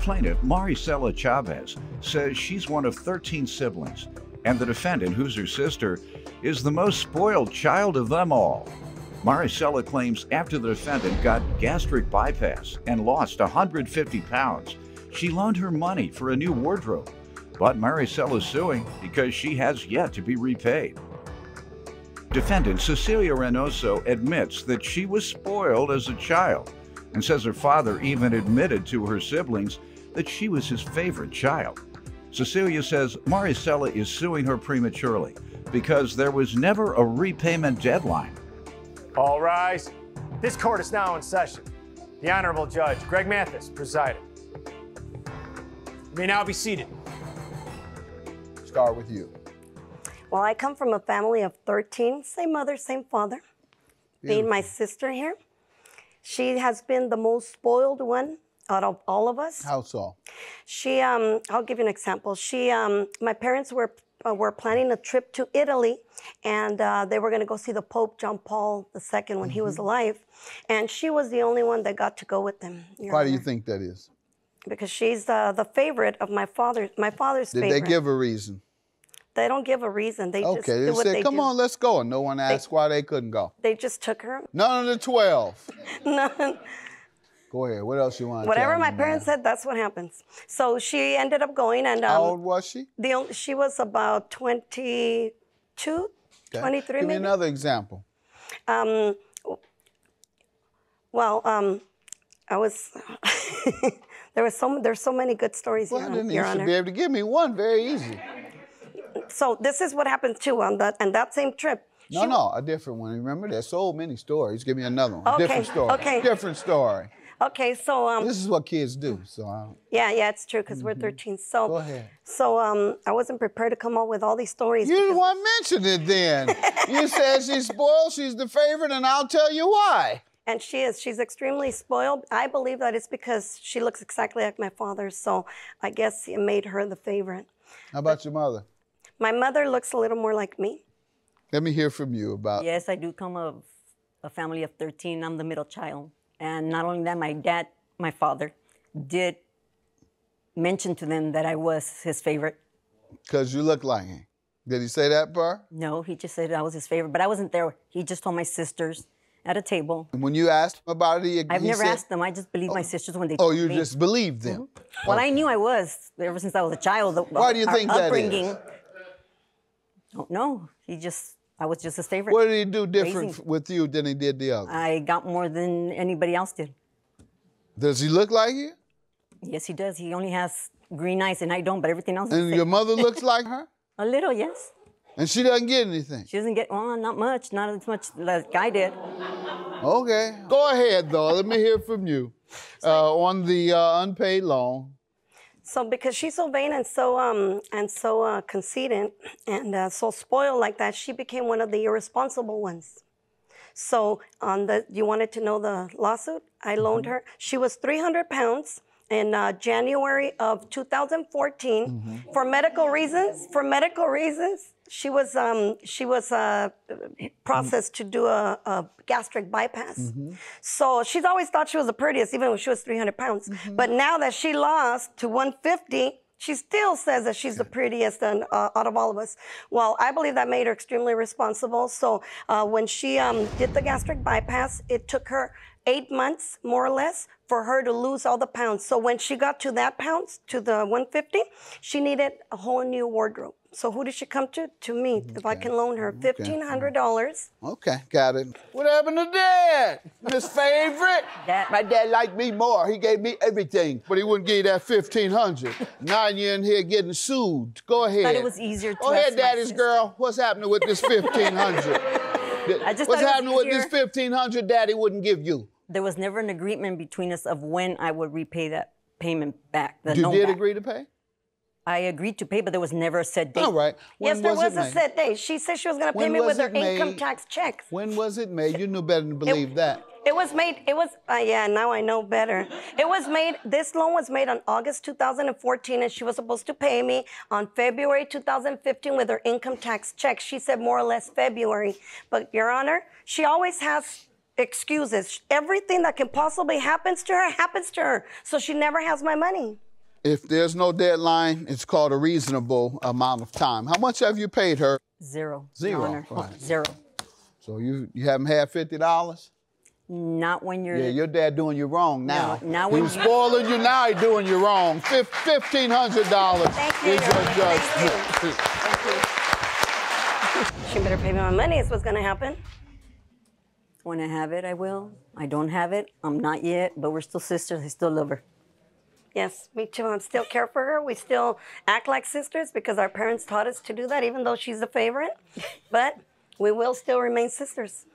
plaintiff, Maricela Chavez, says she's one of 13 siblings, and the defendant, who's her sister, is the most spoiled child of them all. Maricela claims after the defendant got gastric bypass and lost 150 pounds, she loaned her money for a new wardrobe. But Maricela is suing because she has yet to be repaid. Defendant Cecilia Reynoso admits that she was spoiled as a child and says her father even admitted to her siblings that she was his favorite child. Cecilia says Maricela is suing her prematurely because there was never a repayment deadline. All rise. This court is now in session. The Honorable Judge Greg Mathis presiding. You may now be seated. Start with you. Well, I come from a family of 13, same mother, same father. Being my sister here, she has been the most spoiled one out of all of us. How so? She, I'll give you an example. She, my parents were planning a trip to Italy, and they were going to go see the Pope John Paul II when he was alive, and she was the only one that got to go with them. Why do you think that is? Because she's the favorite of my father's favorite. Did they give a reason? They don't give a reason. They just they do what said, they come do. on, let's go. And no one asked why they couldn't go. They just took her. None of the 12. None. Go ahead. What else you want to Whatever tell my me, parents man? said, that's what happens. So she ended up going, and How old was she? she was about 22, 23 Give me maybe. another example. I was. There's so many good stories Well, here, then Your you should Honor. be able to give me one very easy. So this is what happened too on that same trip. No, a different one. Remember, there's so many stories. Give me another one. Okay, Different story. okay. Different story. Okay, so This is what kids do. So yeah, it's true because we're 13. So go ahead. So I wasn't prepared to come up with all these stories. You because- didn't want to mention it then. You said she's spoiled, she's the favorite, and I'll tell you why. And she is. She's extremely spoiled. I believe that it's because she looks exactly like my father. So I guess it made her the favorite. How about your mother? My mother looks a little more like me. Let me hear from you about. Yes, I do come of a family of 13. I'm the middle child. And not only that, my dad, my father, did mention to them that I was his favorite. Because you look like him. Did he say that part? No, he just said I was his favorite, but I wasn't there. He just told my sisters at a table. And when you asked him about it, I've he never said, asked them. I just believed my sisters when they Oh, told you me. just believed them. Mm-hmm. Well, I knew I was ever since I was a child. Why do you think that upbringing, is? Don't know. I was just his favorite. What did he do different Raising. with you than he did the other? I got more than anybody else did. Does he look like you? Yes, he does. He only has green eyes and I don't, but everything else is And the your same. mother looks like her? A little, yes. And she doesn't get anything? She doesn't get, well, not much, not as much like I did. Okay. Go ahead, though. Let me hear from you on the unpaid loan. So because she's so vain and so conceited and so spoiled like that, she became one of the irresponsible ones. So you wanted to know the lawsuit? I loaned her. She was 300 pounds in January of 2014 for medical reasons. For medical reasons, she was processed to do a gastric bypass. So she's always thought she was the prettiest, even when she was 300 pounds. But now that she lost to 150, she still says that she's the prettiest out of all of us. Well, I believe that made her extremely responsible. So when she did the gastric bypass, it took her 8 months, more or less, for her to lose all the pounds. So when she got to that pounds, to the 150, she needed a whole new wardrobe. So who did she come to? To me, if I can loan her $1,500. Okay, got it. What happened to Dad? His favorite? Dad. My dad liked me more. He gave me everything, but he wouldn't give you that $1,500. Now you're in here getting sued. Go ahead. I thought it was easier to Go ahead, ask my Daddy's sister. girl. What's happening with this $1,500? I just What's thought it was happening with this easier. $1,500 Daddy wouldn't give you? There was never an agreement between us of when I would repay that payment back. The You loan did back. agree to pay? I agreed to pay, but there was never a set date. All right. When Yes, there was it a made? set date. She said she was going to pay When me was with her it made? income tax checks. When was it made? You knew better than to believe that. It was made, yeah, now I know better. It was made, this loan was made on August 2014, and she was supposed to pay me on February 2015 with her income tax check. She said more or less February. But, Your Honor, she always has excuses. Everything that can possibly happen to her happens to her. So she never has my money. If there's no deadline, it's called a reasonable amount of time. How much have you paid her? Zero. Zero, Your Honor. right. Zero. So you haven't had $50? Not when you're. Yeah, your dad doing you wrong now. No, now when He's you- spoiling you now, he's doing you wrong. $1,500 Thank you, is Your your Honor. judgment. She better pay me my money is what's gonna happen. When I have it, I will. I don't have it. I'm not yet, but we're still sisters. I still love her. Yes, me too. I'm still care for her. We still act like sisters because our parents taught us to do that, even though she's the favorite. But we will still remain sisters.